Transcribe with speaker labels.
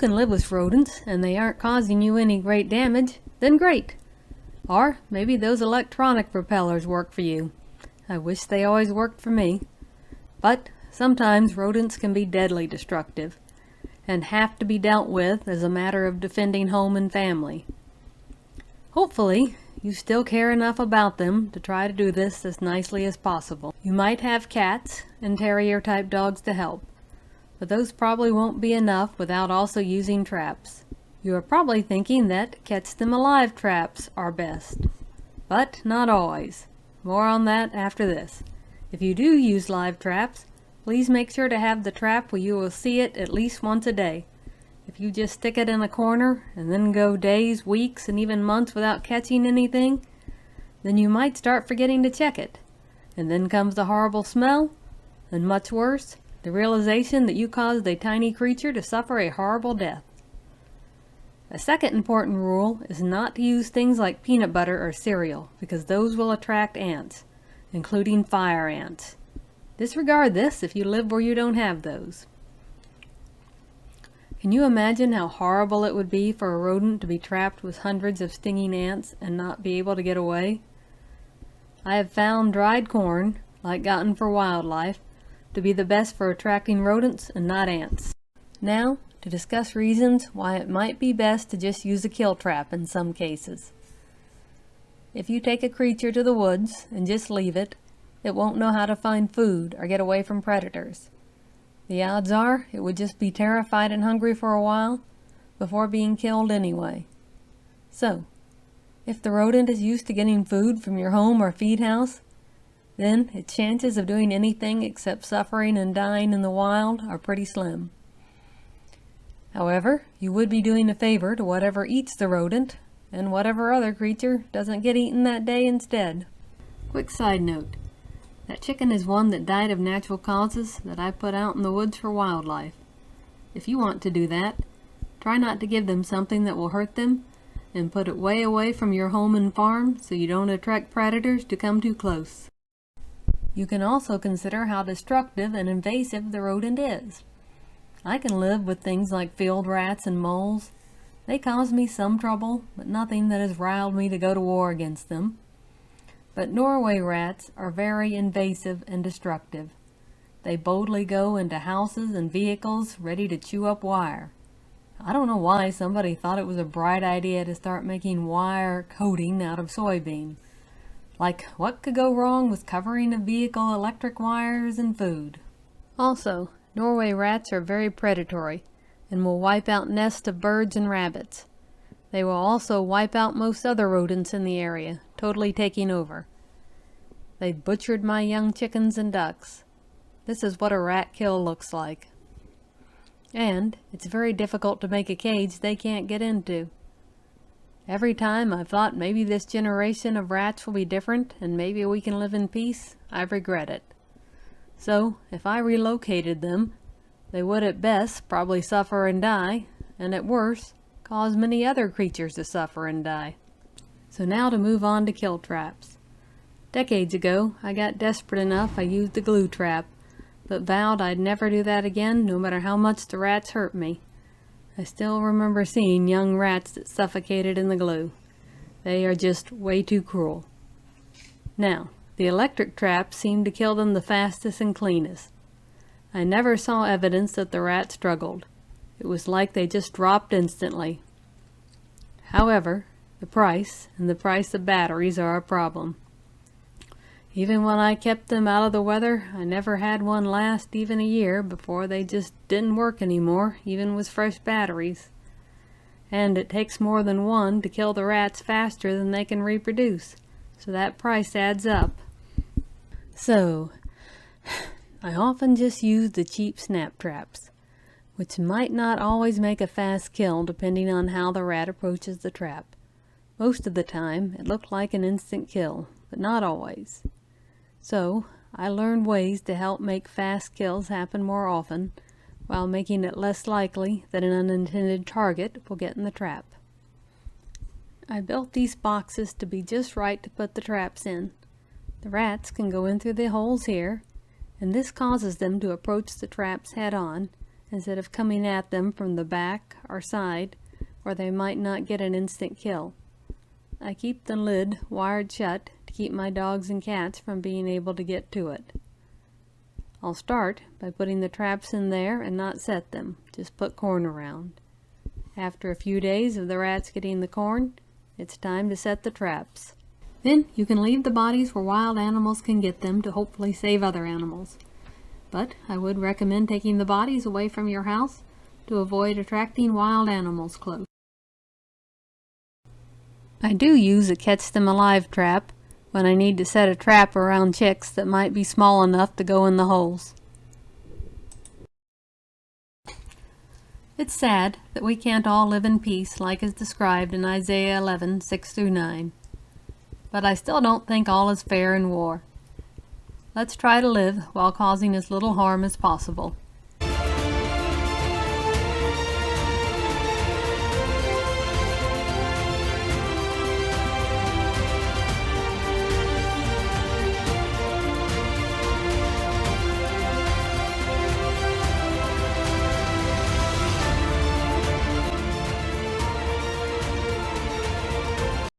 Speaker 1: can live with rodents and they aren't causing you any great damage, then great. Or maybe those electronic repellers work for you. I wish they always worked for me. But sometimes rodents can be deadly destructive and have to be dealt with as a matter of defending home and family. Hopefully, you still care enough about them to try to do this as nicely as possible. You might have cats and terrier-type dogs to help, but those probably won't be enough without also using traps. You are probably thinking that catch-them-alive traps are best, but not always. More on that after this. If you do use live traps, please make sure to have the trap where you will see it at least once a day. If you just stick it in a corner and then go days, weeks, and even months without catching anything, then you might start forgetting to check it. And then comes the horrible smell, and much worse, the realization that you caused a tiny creature to suffer a horrible death. A second important rule is not to use things like peanut butter or cereal, because those will attract ants, including fire ants. Disregard this if you live where you don't have those. Can you imagine how horrible it would be for a rodent to be trapped with hundreds of stinging ants and not be able to get away? I have found dried corn, like gotten for wildlife, to be the best for attracting rodents and not ants. Now, to discuss reasons why it might be best to just use a kill trap in some cases. If you take a creature to the woods and just leave it, it won't know how to find food or get away from predators. The odds are it would just be terrified and hungry for a while before being killed anyway. So, if the rodent is used to getting food from your home or feed house, then its chances of doing anything except suffering and dying in the wild are pretty slim. However, you would be doing a favor to whatever eats the rodent, and whatever other creature doesn't get eaten that day instead. Quick side note. That chicken is one that died of natural causes that I put out in the woods for wildlife. If you want to do that, try not to give them something that will hurt them, and put it way away from your home and farm so you don't attract predators to come too close. You can also consider how destructive and invasive the rodent is. I can live with things like field rats and moles. They cause me some trouble, but nothing that has riled me to go to war against them. But Norway rats are very invasive and destructive. They boldly go into houses and vehicles ready to chew up wire. I don't know why somebody thought it was a bright idea to start making wire coating out of soybean. Like, what could go wrong with covering a vehicle electric wires and food? Also, Norway rats are very predatory and will wipe out nests of birds and rabbits. They will also wipe out most other rodents in the area, totally taking over. They butchered my young chickens and ducks. This is what a rat kill looks like. And it's very difficult to make a cage they can't get into. Every time I've thought maybe this generation of rats will be different and maybe we can live in peace, I regret it. So, if I relocated them, they would at best probably suffer and die, and at worst, cause many other creatures to suffer and die. So now to move on to kill traps. Decades ago, I got desperate enough I used the glue trap, but vowed I'd never do that again no matter how much the rats hurt me. I still remember seeing young rats that suffocated in the glue. They are just way too cruel. Now, the electric traps seemed to kill them the fastest and cleanest. I never saw evidence that the rat struggled. It was like they just dropped instantly. However, the price and the price of batteries are a problem. Even when I kept them out of the weather, I never had one last even a year before they just didn't work anymore, even with fresh batteries. And it takes more than one to kill the rats faster than they can reproduce, so that price adds up. So, I often just use the cheap snap traps, which might not always make a fast kill depending on how the rat approaches the trap. Most of the time, it looked like an instant kill, but not always. So, I learned ways to help make fast kills happen more often, while making it less likely that an unintended target will get in the trap. I built these boxes to be just right to put the traps in. The rats can go in through the holes here, and this causes them to approach the traps head on, instead of coming at them from the back or side, where they might not get an instant kill. I keep the lid wired shut to keep my dogs and cats from being able to get to it. I'll start by putting the traps in there and not set them, just put corn around. After a few days of the rats getting the corn, it's time to set the traps. Then you can leave the bodies where wild animals can get them to hopefully save other animals. But I would recommend taking the bodies away from your house to avoid attracting wild animals close. I do use a catch them alive trap when I need to set a trap around chicks that might be small enough to go in the holes. It's sad that we can't all live in peace like is described in Isaiah 11, 6-9. But I still don't think all is fair in war. Let's try to live while causing as little harm as possible.